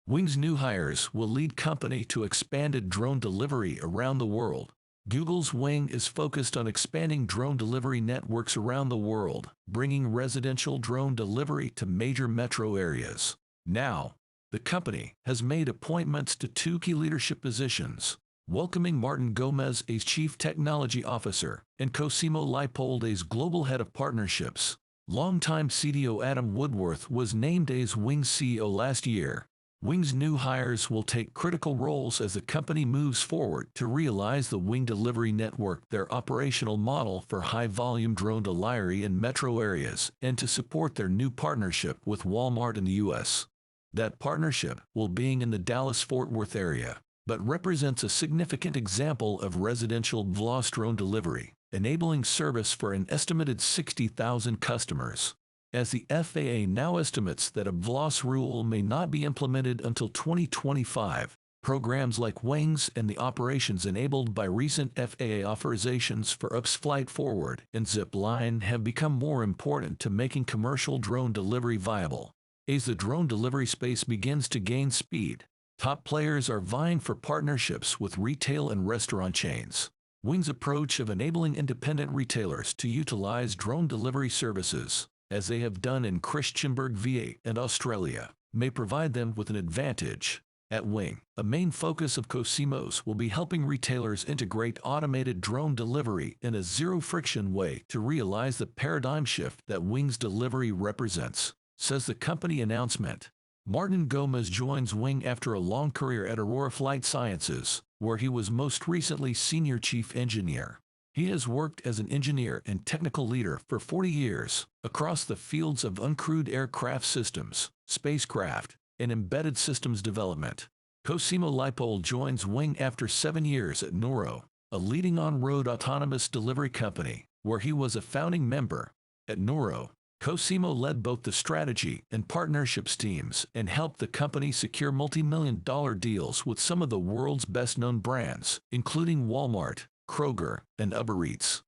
Wing's new hires will lead company to expanded drone delivery around the world. Google's Wing is focused on expanding drone delivery networks around the world, bringing residential drone delivery to major metro areas. Now, the company has made appointments to two key leadership positions, welcoming Martín Gomez as Chief Technology Officer and Cosimo Leipold as Global Head of Partnerships. Longtime CTO Adam Woodworth was named as Wing's CEO last year. Wing's new hires will take critical roles as the company moves forward to realize the Wing delivery network, their operational model for high-volume drone delivery in metro areas, and to support their new partnership with Walmart in the U.S. That partnership will be in the Dallas-Fort Worth area, but represents a significant example of residential VLOS drone delivery, enabling service for an estimated 60,000 customers. As the FAA now estimates that a VLOS rule may not be implemented until 2025, programs like Wings and the operations enabled by recent FAA authorizations for UPS Flight Forward and Zipline have become more important to making commercial drone delivery viable. As the drone delivery space begins to gain speed, top players are vying for partnerships with retail and restaurant chains. Wing's approach of enabling independent retailers to utilize drone delivery services, as they have done in Christiansburg, VA, and Australia, may provide them with an advantage. At Wing, a main focus of Cosimo's will be helping retailers integrate automated drone delivery in a zero-friction way to realize the paradigm shift that Wing's delivery represents, says the company announcement. Martín Gomez joins Wing after a long career at Aurora Flight Sciences, where he was most recently Senior Chief Engineer. He has worked as an engineer and technical leader for 40 years across the fields of uncrewed aircraft systems, spacecraft, and embedded systems development. Cosimo Leipold joins Wing after 7 years at Nuro, a leading on-road autonomous delivery company, where he was a founding member. At Nuro, Cosimo led both the strategy and partnerships teams and helped the company secure multi-million-dollar deals with some of the world's best-known brands, including Walmart, Kroger, and Uber Eats.